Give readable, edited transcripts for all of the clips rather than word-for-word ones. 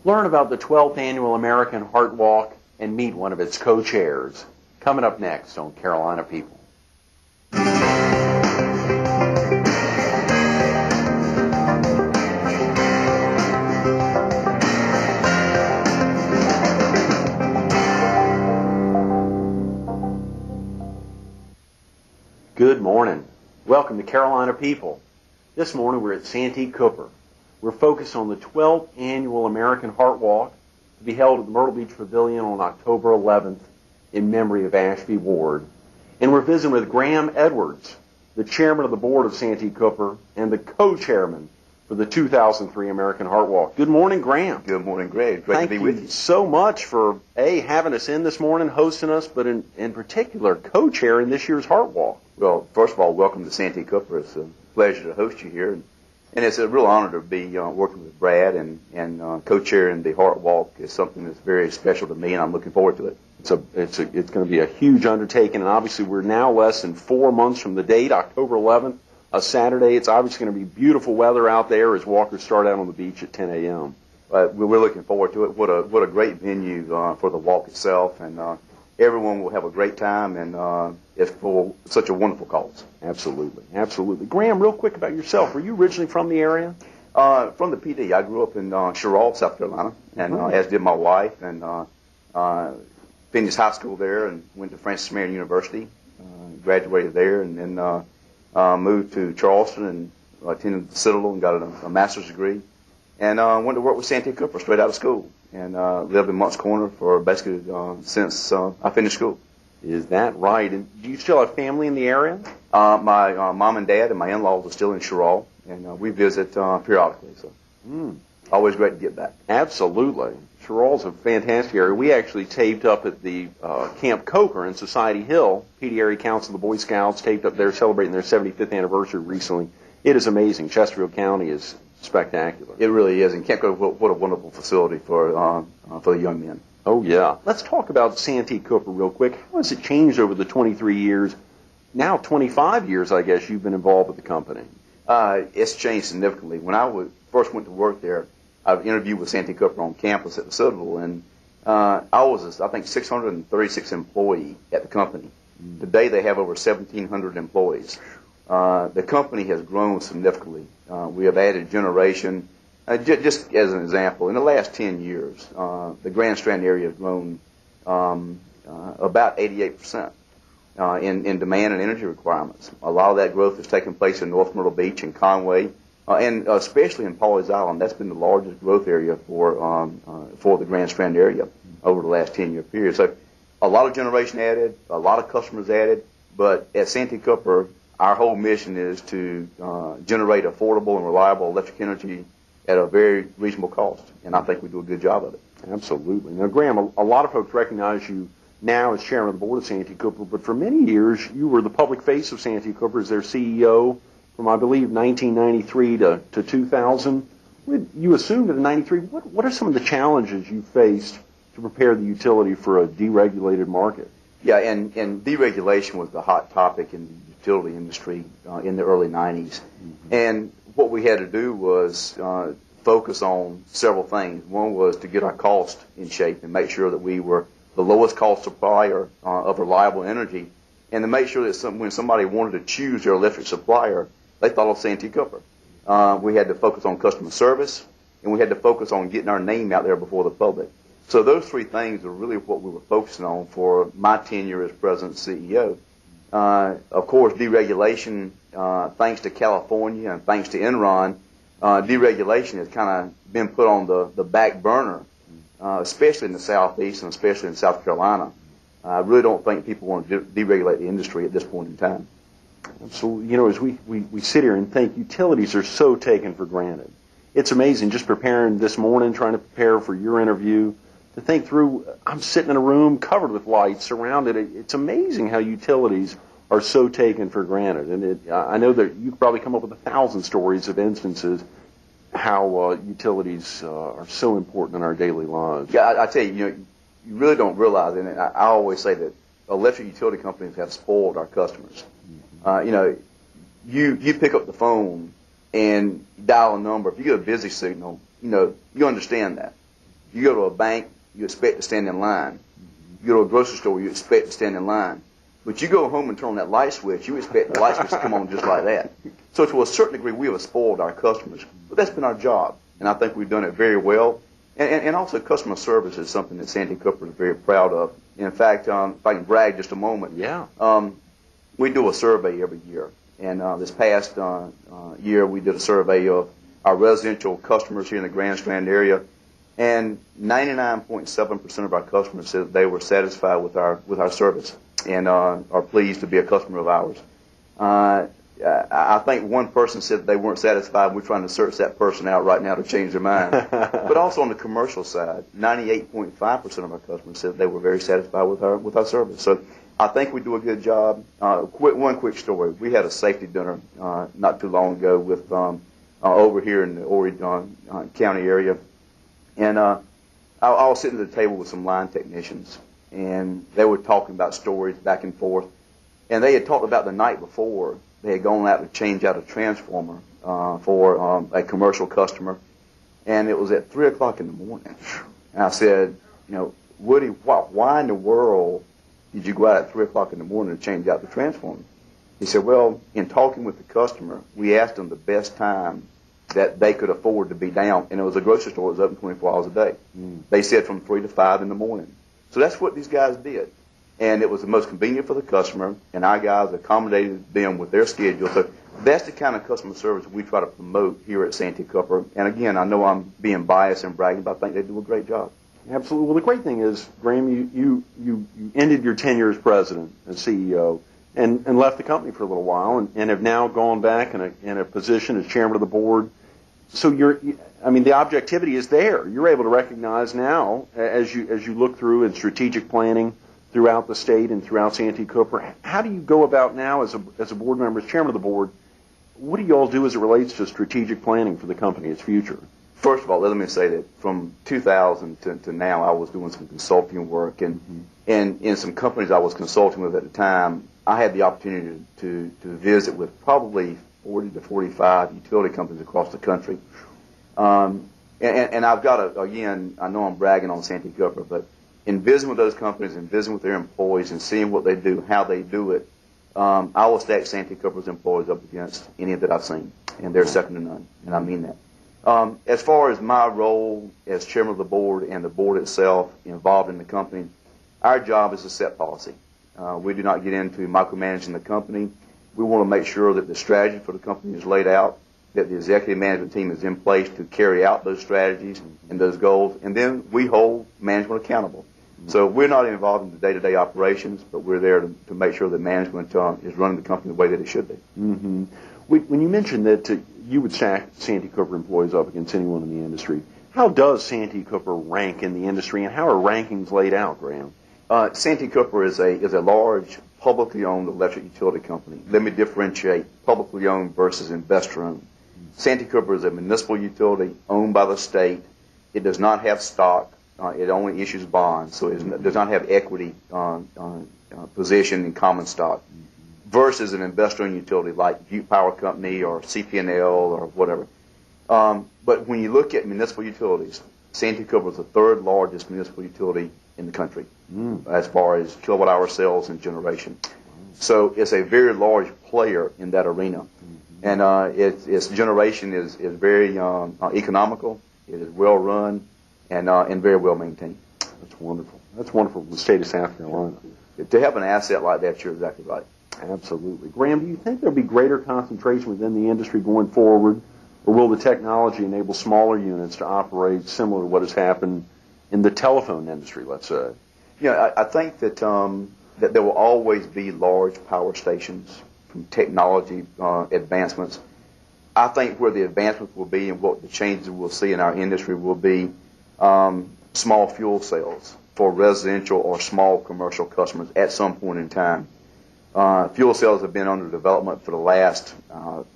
Learn about the 12th Annual American Heart Walk and meet one of its co-chairs. Coming up next on Carolina People. Good morning. Welcome to Carolina People. This morning we're at Santee Cooper. We're focused on the 12th Annual American Heart Walk to be held at the Myrtle Beach Pavilion on October 11th in memory of Ashby Ward. And we're visiting with Graham Edwards, the chairman of the board of Santee Cooper and the co-chairman for the 2003 American Heart Walk. Good morning, Graham. Good morning, Greg. Great to be with you. Thank you so much for, having us in this morning, hosting us, but in particular, co-chairing this year's Heart Walk. Well, first of all, welcome to Santee Cooper. It's a pleasure to host you here. And it's a real honor to be working with Brad and co-chairing the Heart Walk is something that's very special to me, and I'm looking forward to it. It's going to be a huge undertaking, and obviously we're now less than 4 months from the date, October 11th, a Saturday. It's obviously going to be beautiful weather out there as walkers start out on the beach at 10 a.m. We're looking forward to it. What a great venue for the walk itself, and everyone will have a great time, and it's for such a wonderful cause. Absolutely, absolutely. Graham, real quick about yourself. Were you originally from the area? From the PD. I grew up in Sherrall, South Carolina, and as did my wife, and finished high school there and went to Francis Marion University, graduated there, and then moved to Charleston and attended the Citadel and got a master's degree, and went to work with Santee Cooper straight out of school, and lived in Moncks Corner for basically since I finished school. Is that right? And do you still have family in the area? My mom and dad and my in-laws are still in Sherrall, and we visit periodically, so always great to get back. Absolutely. Sherrall's a fantastic area. We actually taped up at the Camp Coker in Society Hill. PD Area Council of the Boy Scouts taped up there celebrating their 75th anniversary recently. It is amazing. Chesterfield County is spectacular. It really is, and Camp Coker, what a wonderful facility for the young men. Oh, yeah. Let's talk about Santee Cooper real quick. How has it changed over the 23 years, now 25 years, I guess, you've been involved with the company? It's changed significantly. When I first went to work there, I interviewed with Santee Cooper on campus at the Citadel, and I was, I think, 636 employee at the company. Today they have over 1,700 employees. The company has grown significantly. We have added generation. Just as an example, in the last 10 years, the Grand Strand area has grown about 88% in demand and energy requirements. A lot of that growth has taken place in North Myrtle Beach and Conway, and especially in Pawleys Island. That's been the largest growth area for the Grand Strand area over the last 10-year period. So a lot of generation added, a lot of customers added, but at Santee Cooper, our whole mission is to generate affordable and reliable electric energy at a very reasonable cost, and I think we do a good job of it. Absolutely. Now, Graham, a lot of folks recognize you now as chairman of the board of Santee Cooper, but for many years you were the public face of Santee Cooper as their CEO from, I believe, 1993 to 2000. You assumed in 93. What are some of the challenges you faced to prepare the utility for a deregulated market? Yeah, and deregulation was the hot topic in the utility industry in the early 90s. And what we had to do was focus on several things. One was to get our cost in shape and make sure that we were the lowest cost supplier of reliable energy, and to make sure that when somebody wanted to choose their electric supplier, they thought of Santee Cooper. We had to focus on customer service, and we had to focus on getting our name out there before the public. So those three things are really what we were focusing on for my tenure as president and CEO. Of course, deregulation, thanks to California and thanks to Enron, deregulation has kind of been put on the back burner, especially in the Southeast and especially in South Carolina. I really don't think people want to deregulate the industry at this point in time. Absolutely. You know, as we sit here and think, utilities are so taken for granted. It's amazing just preparing this morning, trying to prepare for your interview, to think through, I'm sitting in a room covered with lights, surrounded. It's amazing how utilities are so taken for granted. And I know that you probably come up with 1,000 stories of instances how utilities are so important in our daily lives. Yeah, I tell you, you really don't realize it. And I always say that electric utility companies have spoiled our customers. You pick up the phone and dial a number. If you get a busy signal, you understand that. You go to a bank, you expect to stand in line. You go to a grocery store, you expect to stand in line. But you go home and turn on that light switch, you expect the light switch to come on just like that. So to a certain degree, we have spoiled our customers. But that's been our job, and I think we've done it very well. And also customer service is something that Santee Cooper is very proud of. In fact, if I can brag just a moment, we do a survey every year. And this past year, we did a survey of our residential customers here in the Grand Strand area, and 99.7% of our customers said that they were satisfied with our service and are pleased to be a customer of ours. I think one person said that they weren't satisfied. We're trying to search that person out right now to change their mind. But also on the commercial side, 98.5% of our customers said they were very satisfied with our service. So I think we do a good job. One quick story. We had a safety dinner not too long ago with over here in the Oregon County area. And I was sitting at the table with some line technicians, and they were talking about stories back and forth. And they had talked about the night before they had gone out to change out a transformer for a commercial customer, and it was at 3 o'clock in the morning. And I said, Woody, why in the world did you go out at 3 o'clock in the morning to change out the transformer? He said, well, in talking with the customer, we asked them the best time that they could afford to be down, and it was a grocery store that was open 24 hours a day. They said from 3 to 5 in the morning. So that's what these guys did. And it was the most convenient for the customer, and our guys accommodated them with their schedule. So that's the kind of customer service we try to promote here at Santee Cooper. And again, I know I'm being biased and bragging, but I think they do a great job. Absolutely. Well, the great thing is, Graham, you ended your tenure as president and CEO and left the company for a little while and have now gone back in a position as chairman of the board. So the objectivity is there. You're able to recognize now, as you look through in strategic planning throughout the state and throughout Santee Cooper, how do you go about now as a board member, as chairman of the board? What do you all do as it relates to strategic planning for the company, its future? First of all, let me say that from 2000 to now, I was doing some consulting work, and in some companies I was consulting with at the time, I had the opportunity to visit with probably 40 to 45 utility companies across the country. And I've got again, I know I'm bragging on Santee Cooper, but in visiting with those companies and visiting with their employees and seeing what they do, how they do it, I will stack Santee Cooper's employees up against any that I've seen, and they're second to none, and I mean that. As far as my role as chairman of the board and the board itself involved in the company, our job is to set policy. We do not get into micromanaging the company. We want to make sure that the strategy for the company is laid out, that the executive management team is in place to carry out those strategies and those goals, and then we hold management accountable. So we're not involved in the day-to-day operations, but we're there to make sure that management is running the company the way that it should be. Mm-hmm. When you mentioned that you would stack Santee Cooper employees up against anyone in the industry, how does Santee Cooper rank in the industry, and how are rankings laid out, Graham? Santee Cooper is a large publicly owned electric utility company. Let me differentiate publicly owned versus investor owned. Santee Cooper is a municipal utility owned by the state. It does not have stock. It only issues bonds, so it does not have equity position in common stock. Versus an investor-owned utility like Butte Power Company or CP&L or whatever. But when you look at municipal utilities, Santee Cooper is the third largest municipal utility in the country as far as kilowatt-hour sales and generation. So it's a very large player in that arena. And its generation is very economical. It is well run and very well maintained. That's wonderful. That's wonderful for the state of South Carolina. To have an asset like that, you're exactly right. Absolutely. Graham, do you think there'll be greater concentration within the industry going forward, or will the technology enable smaller units to operate similar to what has happened in the telephone industry, let's say? Yeah, I think that that there will always be large power stations from technology advancements. I think where the advancements will be and what the changes we'll see in our industry will be small fuel cells for residential or small commercial customers at some point in time. Fuel cells have been under development for the last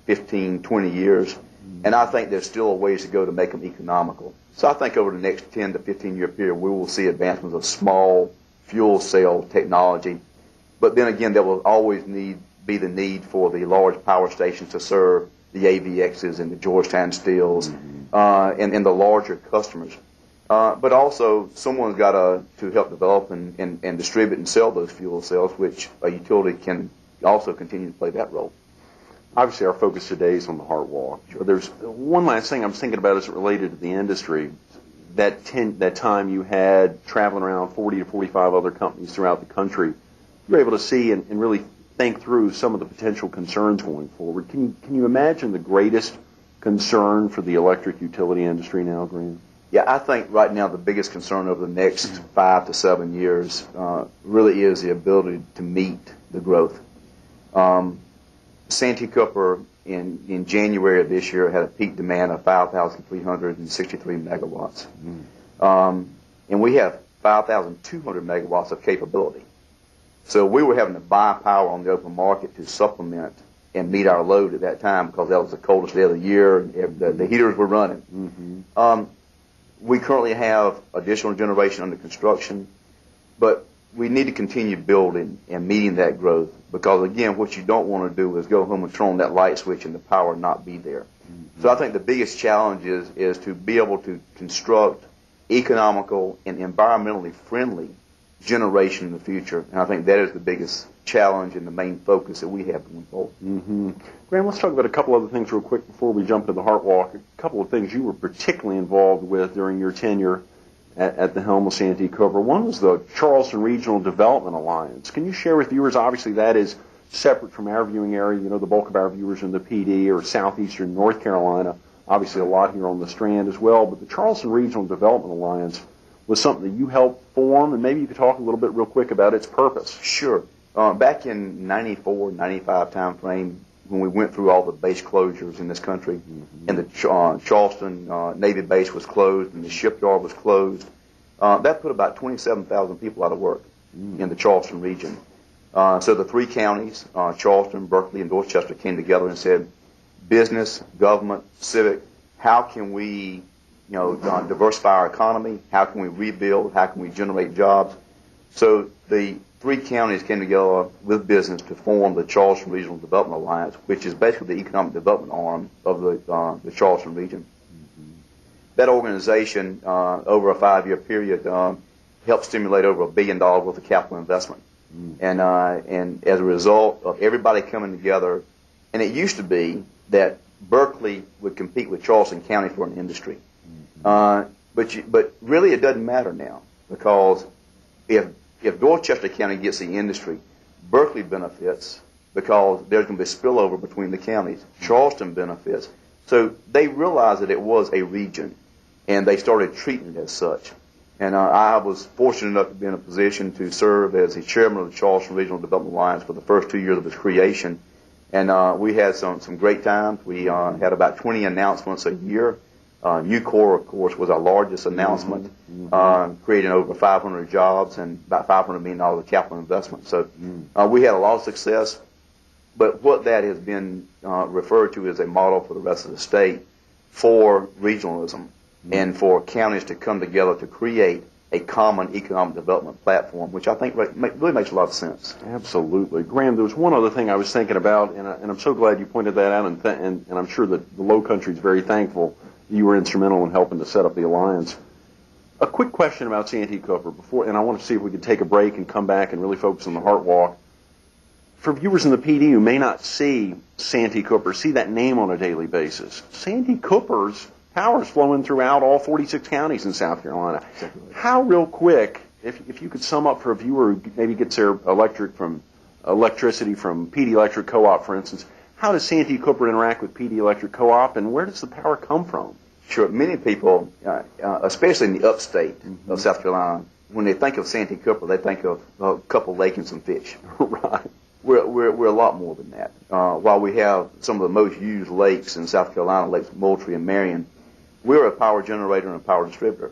15, 20 years, and I think there's still a ways to go to make them economical. So I think over the next 10 to 15-year period, we will see advancements of small fuel cell technology. But then again, there will always be the need for the large power stations to serve the AVXs and the Georgetown Steels and the larger customers. But also, someone's got to help develop and distribute and sell those fuel cells, which a utility can also continue to play that role. Obviously, our focus today is on the Heart Walk. Sure. There's one last thing I was thinking about as it related to the industry. That time you had traveling around 40 to 45 other companies throughout the country, you were able to see and really think through some of the potential concerns going forward. Can you imagine the greatest concern for the electric utility industry now, Graham? Yeah, I think right now the biggest concern over the next 5 to 7 years really is the ability to meet the growth. Santee Cooper in January of this year had a peak demand of 5,363 megawatts. And we have 5,200 megawatts of capability. So we were having to buy power on the open market to supplement and meet our load at that time because that was the coldest day of the year and the heaters were running. We currently have additional generation under construction, but we need to continue building and meeting that growth because, again, what you don't want to do is go home and turn on that light switch and the power not be there. So I think the biggest challenge is to be able to construct economical and environmentally friendly generation in the future. And I think that is the biggest challenge and the main focus that we have going forward. Graham, let's talk about a couple other things real quick before we jump into the Heart Walk. A couple of things you were particularly involved with during your tenure at the helm of Santee Cooper. One was the Charleston Regional Development Alliance. Can you share with viewers, obviously that is separate from our viewing area, you know, the bulk of our viewers in the PD or southeastern North Carolina, obviously a lot here on the Strand as well, but the Charleston Regional Development Alliance was something that you helped form, and maybe you could talk a little bit real quick about its purpose. Sure. Back in 94, 95 time frame, when we went through all the base closures in this country, and the Charleston Navy base was closed and the shipyard was closed, that put about 27,000 people out of work in the Charleston region. So the three counties, Charleston, Berkeley, and Dorchester, came together and said, business, government, civic, how can we diversify our economy? How can we rebuild? How can we generate jobs? So the three counties came together with business to form the Charleston Regional Development Alliance, which is basically the economic development arm of the Charleston region. That organization, over a 5-year period, helped stimulate over $1 billion worth of capital investment. And as a result of everybody coming together, and it used to be that Berkeley would compete with Charleston County for an industry. But really it doesn't matter now, because if Dorchester County gets the industry, Berkeley benefits because there's going to be spillover between the counties. Charleston benefits. So they realized that it was a region, and they started treating it as such. And I was fortunate enough to be in a position to serve as the chairman of the Charleston Regional Development Alliance for the first 2 years of its creation. And we had some great times. We had about 20 announcements a year. Nucor, of course, was our largest announcement, creating over 500 jobs and about $500 million of capital investment. So we had a lot of success. But what that has been referred to as a model for the rest of the state for regionalism and for counties to come together to create a common economic development platform, which I think really makes a lot of sense. Absolutely. Graham, there was one other thing I was thinking about, and I'm so glad you pointed that out, and I'm sure that the Low Country is very thankful you were instrumental in helping to set up the alliance. A quick question about Santee Cooper before, and I want to see if we could take a break and come back and really focus on the Heart Walk. For viewers in the PD who may not see Santee Cooper, see that name on a daily basis, Santee Cooper's power is flowing throughout all 46 counties in South Carolina. Exactly. How real quick, if you could sum up for a viewer who maybe gets their electricity from PD Electric Co-op, for instance, how does Santee Cooper interact with PD Electric Co-op, and where does the power come from? Sure. Many people, especially in the upstate of South Carolina, when they think of Santee Cooper, they think of a couple lakes and some fish. Right. We're a lot more than that. While we have some of the most used lakes in South Carolina, Lakes Moultrie and Marion, we're a power generator and a power distributor.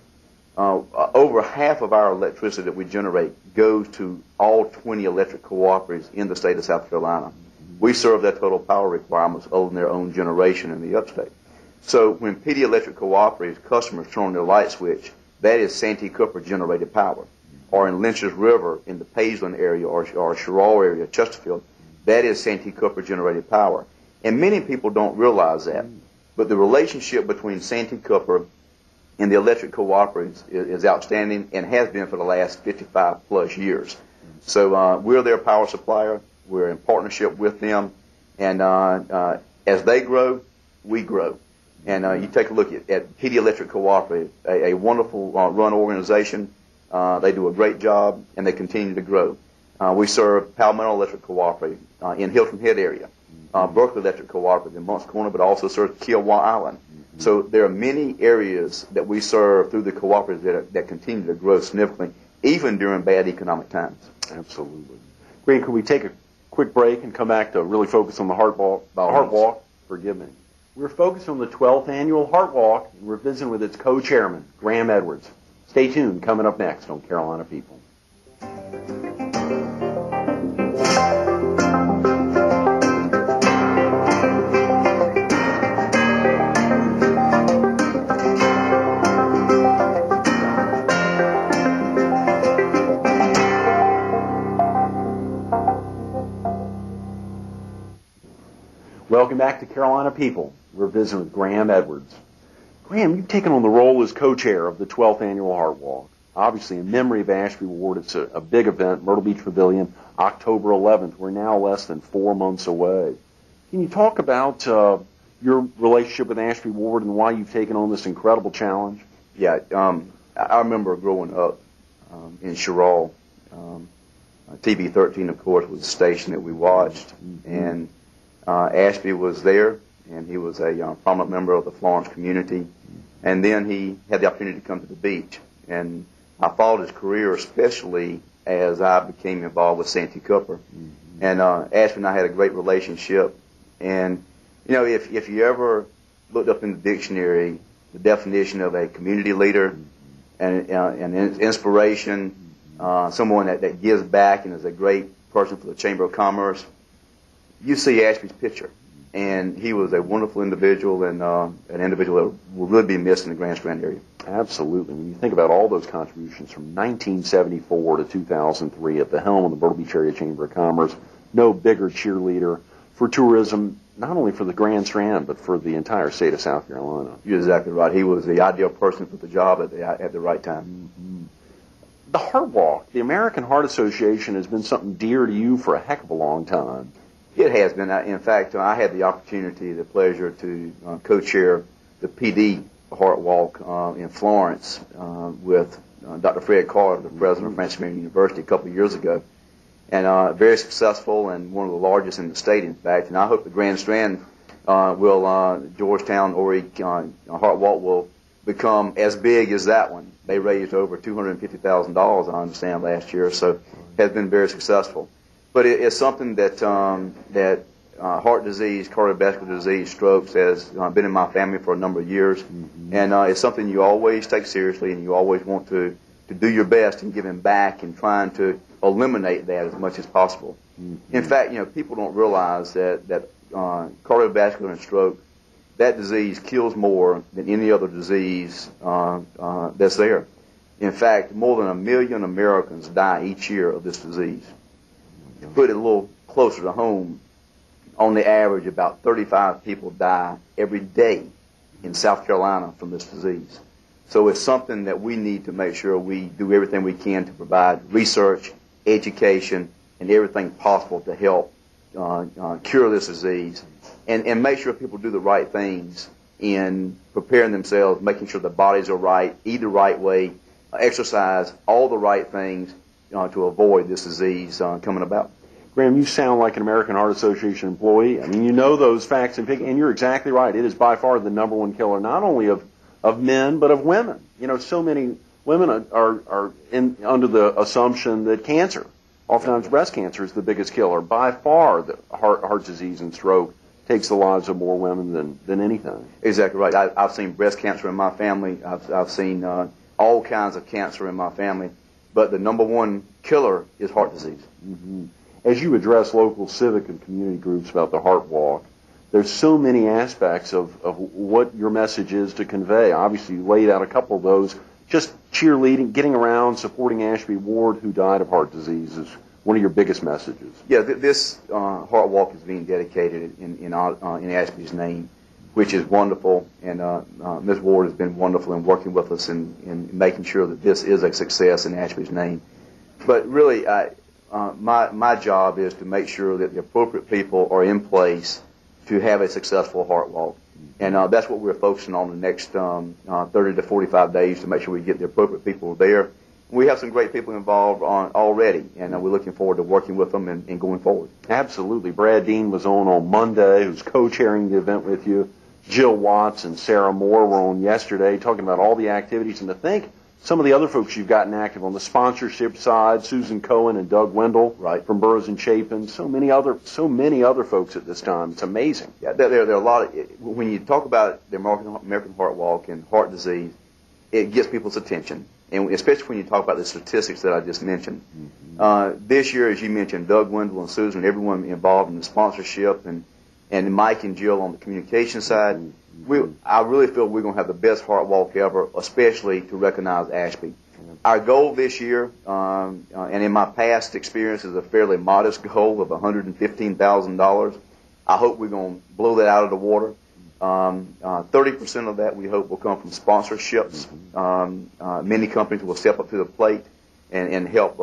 Over half of our electricity that we generate goes to all 20 electric cooperatives in the state of South Carolina. We serve their total power requirements other than their own generation in the upstate. So when PD Electric Cooperatives customers turn on their light switch, that is Santee Cooper generated power. Or in Lynch's River in the Pageland area or Sherall area, Chesterfield, that is Santee Cooper generated power. And many people don't realize that. But the relationship between Santee Cooper and the electric cooperative is outstanding and has been for the last 55 plus years. So we're their power supplier. We're in partnership with them, and as they grow, we grow. And you take a look at PD Electric Cooperative, a wonderful run organization. They do a great job, and they continue to grow. We serve Palmetto Electric Cooperative in Hilton Head area, Berkeley Electric Cooperative in Moncks Corner, but also serve Kiowa Island. So there are many areas that we serve through the cooperatives that continue to grow significantly, even during bad economic times. Absolutely. Green, can we take a quick break and come back to really focus on the Heart Walk? Forgive me. We're focused on the 12th annual Heart Walk, and we're visiting with its co-chairman, Graham Edwards. Stay tuned. Coming up next on Carolina People. Welcome back to Carolina People. We're visiting with Graham Edwards. Graham, you've taken on the role as co-chair of the 12th annual Heart Walk. Obviously, in memory of Ashby Ward, it's a big event, Myrtle Beach Pavilion, October 11th. We're now less than 4 months away. Can you talk about your relationship with Ashby Ward and why you've taken on this incredible challenge? Yeah, I remember growing up in Sherall. TV 13, of course, was the station that we watched, and Ashby was there, and he was a prominent member of the Florence community. And then he had the opportunity to come to the beach. And I followed his career, especially as I became involved with Santee Cooper. And Ashby and I had a great relationship. And, you know, if you ever looked up in the dictionary the definition of a community leader and an inspiration, someone that gives back and is a great person for the Chamber of Commerce, you see Ashby's picture. And he was a wonderful individual and an individual that will really be missed in the Grand Strand area. Absolutely. When you think about all those contributions from 1974 to 2003 at the helm of the Myrtle Beach Area Chamber of Commerce, no bigger cheerleader for tourism, not only for the Grand Strand, but for the entire state of South Carolina. You're exactly right. He was the ideal person for the job at the right time. Mm-hmm. The Heart Walk, the American Heart Association, has been something dear to you for a heck of a long time. It has been. In fact, I had the opportunity, the pleasure to co-chair the PD Heart Walk in Florence with Dr. Fred Carter, the president of Francis Marion University, a couple of years ago. And very successful and one of the largest in the state, in fact. And I hope the Grand Strand Georgetown Horry Heart Walk will become as big as that one. They raised over $250,000, I understand, last year, so has been very successful. But it's something that heart disease, cardiovascular disease, strokes has been in my family for a number of years, and it's something you always take seriously, and you always want to do your best in giving back and trying to eliminate that as much as possible. In fact, you know, people don't realize that cardiovascular and stroke, that disease kills more than any other disease that's there. In fact, more than 1 million Americans die each year of this disease. To put it a little closer to home, on the average, about 35 people die every day in South Carolina from this disease. So it's something that we need to make sure we do everything we can to provide research, education, and everything possible to help cure this disease, and make sure people do the right things in preparing themselves, making sure their bodies are right, eat the right way, exercise, all the right things to avoid this disease coming about. Graham, you sound like an American Heart Association employee. I mean, you know those facts, and you're exactly right. It is by far the number one killer, not only of men, but of women. You know, so many women are under the assumption that cancer, oftentimes breast cancer, is the biggest killer. By far, the heart disease and stroke takes the lives of more women than anything. Exactly right. I've seen breast cancer in my family. I've seen all kinds of cancer in my family. But the number one killer is heart disease. Mm-hmm. As you address local civic and community groups about the Heart Walk, there's so many aspects of what your message is to convey. Obviously, you laid out a couple of those. Just cheerleading, getting around, supporting Ashby Ward, who died of heart disease, is one of your biggest messages. Yeah, this Heart Walk is being dedicated in Ashby's name. which is wonderful. And Ms. Ward has been wonderful in working with us in making sure that this is a success in Ashby's name. But really, my job is to make sure that the appropriate people are in place to have a successful Heart Walk. And that's what we're focusing on the next 30 to 45 days, to make sure we get the appropriate people there. We have some great people involved already, and we're looking forward to working with them and going forward. Absolutely. Brad Dean was on Monday, who's co-chairing the event with you. Jill Watts and Sarah Moore were on yesterday talking about all the activities. And to think some of the other folks you've gotten active on the sponsorship side, Susan Cohen and Doug Wendell from Burroughs and Chapin, so many other folks at this time. It's amazing. Yeah, there are a lot of, when you talk about the American Heart Walk and heart disease, it gets people's attention, and especially when you talk about the statistics that I just mentioned. This year, as you mentioned, Doug Wendell and Susan, everyone involved in the sponsorship, and Mike and Jill on the communication side. I really feel we're going to have the best Heart Walk ever, especially to recognize Ashby. Our goal this year, and in my past experience, is a fairly modest goal of $115,000. I hope we're going to blow that out of the water. 30% of that we hope will come from sponsorships. Many companies will step up to the plate and help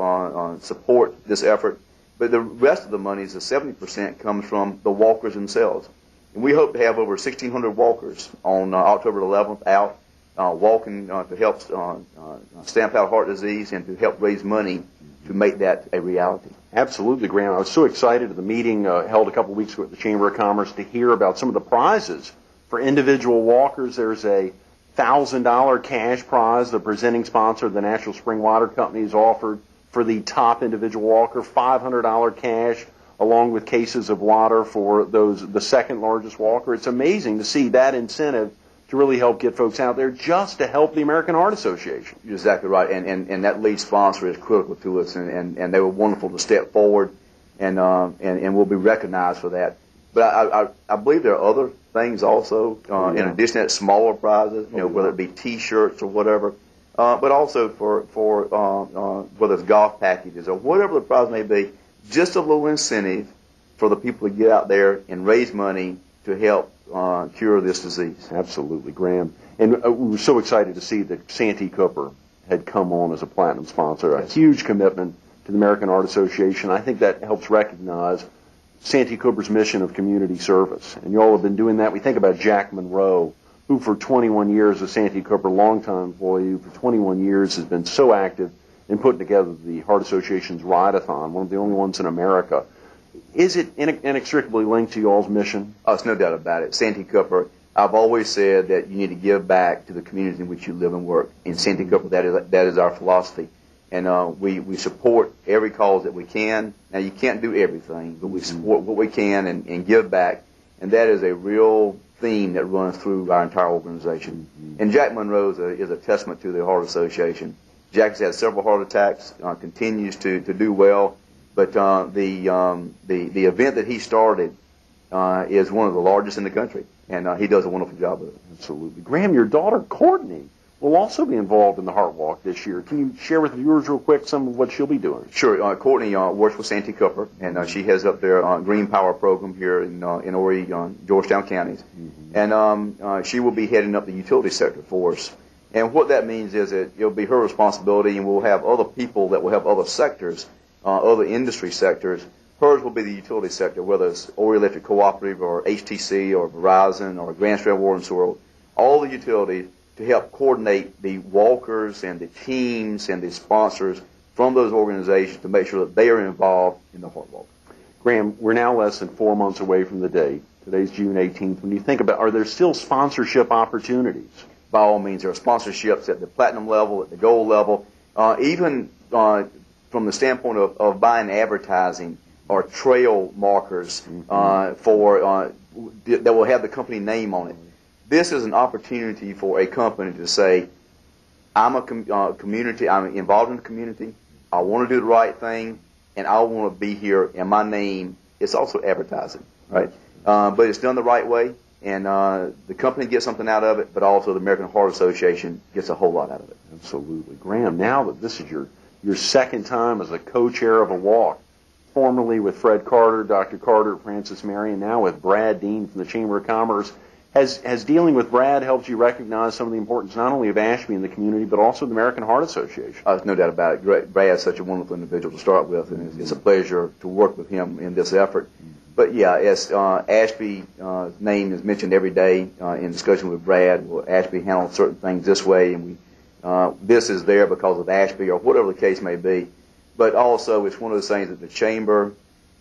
support this effort. But the rest of the money, the 70%, comes from the walkers themselves. And we hope to have over 1,600 walkers on October 11th out walking to help stamp out heart disease and to help raise money to make that a reality. Absolutely, Graham. I was so excited at the meeting held a couple weeks ago at the Chamber of Commerce to hear about some of the prizes for individual walkers. There's a $1,000 cash prize. The presenting sponsor, the National Spring Water Company, has offered for the top individual walker, $500 cash, along with cases of water for the second largest walker. It's amazing to see that incentive to really help get folks out there just to help the American Heart Association. You're exactly right, and that lead sponsor is critical to us, and they were wonderful to step forward, and we'll be recognized for that. But I believe there are other things also, in addition to that, smaller prizes, whether it be T-shirts or whatever, but also for whether it's golf packages or whatever the prize may be, just a little incentive for the people to get out there and raise money to help cure this disease. Absolutely, Graham. And we were so excited to see that Santee Cooper had come on as a platinum sponsor, a huge commitment to the American Heart Association. I think that helps recognize Santee Cooper's mission of community service. And you all have been doing that. We think about Jack Monroe, who for 21 years, a Santee Cooper longtime employee, who for 21 years has been so active in putting together the Heart Association's Ride-a-thon, one of the only ones in America. Is it inextricably linked to y'all's mission? Oh, it's no doubt about it. Santee Cooper, I've always said that you need to give back to the communities in which you live and work. In Santee Cooper, that is our philosophy. And we support every cause that we can. Now, you can't do everything, but we support what we can and give back. And that is a real theme that runs through our entire organization. And Jack Monroe is a testament to the Heart Association. Jack has had several heart attacks, continues to do well. But the event that he started is one of the largest in the country, and he does a wonderful job with it. Absolutely. Graham, your daughter Courtney will also be involved in the Heart Walk this year. Can you share with the viewers real quick some of what she'll be doing? Sure. Courtney works with Santee Cooper, and she heads up their Green Power program here in Horry, Georgetown counties. And she will be heading up the utility sector for us. And what that means is that it'll be her responsibility, and we'll have other people that will have other sectors, other industry sectors. Hers will be the utility sector, whether it's Horry Electric Cooperative or HTC or Verizon or Grand Strand Water and Sewer, all the utilities, to help coordinate the walkers and the teams and the sponsors from those organizations to make sure that they are involved in the Heart Walk. Graham, we're now less than 4 months away from the date. Today's June 18th. When you think about, are there still sponsorship opportunities? By all means, there are sponsorships at the platinum level, at the gold level, even from the standpoint of buying advertising or trail markers for that will have the company name on it. This is an opportunity for a company to say, I'm a community, I'm involved in the community, I want to do the right thing, and I want to be here, and my name is also advertising, right? But it's done the right way, and the company gets something out of it, but also the American Heart Association gets a whole lot out of it. Absolutely. Graham, now that this is your second time as a co-chair of a walk, formerly with Fred Carter, Dr. Carter, Francis Mary, and now with Brad Dean from the Chamber of Commerce, Has dealing with Brad helped you recognize some of the importance not only of Ashby in the community, but also the American Heart Association? There's no doubt about it. Brad's such a wonderful individual to start with, and it's a pleasure to work with him in this effort. But yeah, as Ashby's name is mentioned every day in discussion with Brad, well, Ashby handled certain things this way, and this is there because of Ashby, or whatever the case may be. But also, it's one of those things that the Chamber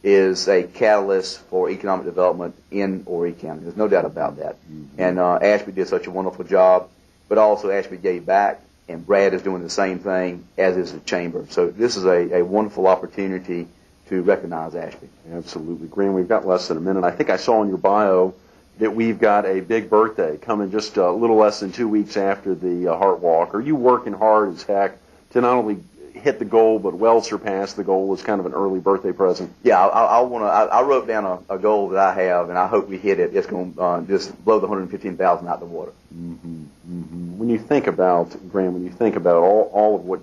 is a catalyst for economic development in Horry County. There's no doubt about that. And Ashby did such a wonderful job, but also Ashby gave back, and Brad is doing the same thing, as is the Chamber. So this is a wonderful opportunity to recognize Ashby. Absolutely. Graham, we've got less than a minute. I think I saw in your bio that we've got a big birthday coming just a little less than 2 weeks after the Heart Walk. Are you working hard as heck to not only hit the goal, but well surpass the goal as kind of an early birthday present? Yeah, I wrote down a goal that I have, and I hope we hit it. It's going to just blow the 115,000 out the water. When you think about, Graham, all of what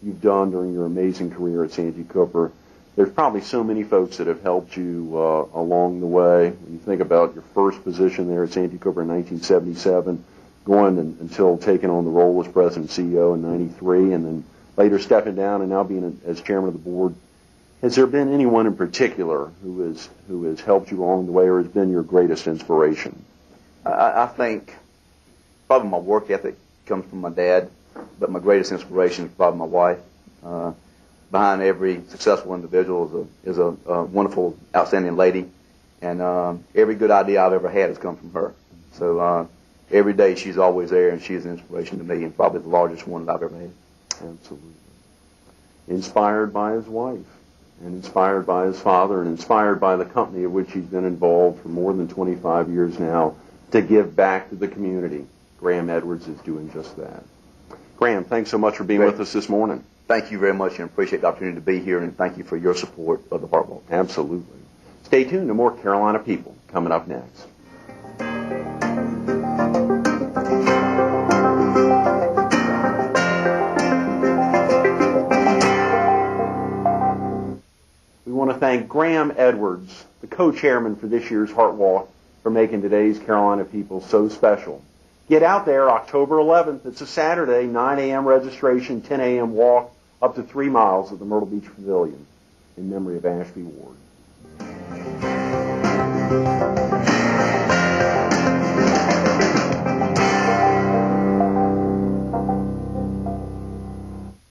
you've done during your amazing career at Santee Cooper, there's probably so many folks that have helped you along the way. When you think about your first position there at Santee Cooper in 1977, going until taking on the role as president and CEO in 93, and then later stepping down and now being as chairman of the board, has there been anyone in particular who has helped you along the way, or has been your greatest inspiration? I think probably my work ethic comes from my dad, but my greatest inspiration is probably my wife. Behind every successful individual is a wonderful, outstanding lady, and every good idea I've ever had has come from her. So every day she's always there, and she's an inspiration to me, and probably the largest one that I've ever had. Absolutely. Inspired by his wife, and inspired by his father, and inspired by the company of which he's been involved for more than 25 years now to give back to the community. Graham Edwards is doing just that. Graham, thanks so much for being with us this morning. Thank you very much, and appreciate the opportunity to be here, and thank you for your support of the Heart Walk. Absolutely. Stay tuned to more Carolina People coming up next. We want to thank Graham Edwards, the co-chairman for this year's Heart Walk, for making today's Carolina People so special. Get out there October 11th. It's a Saturday, 9 a.m. registration, 10 a.m. walk, up to 3 miles at the Myrtle Beach Pavilion in memory of Ashby Ward.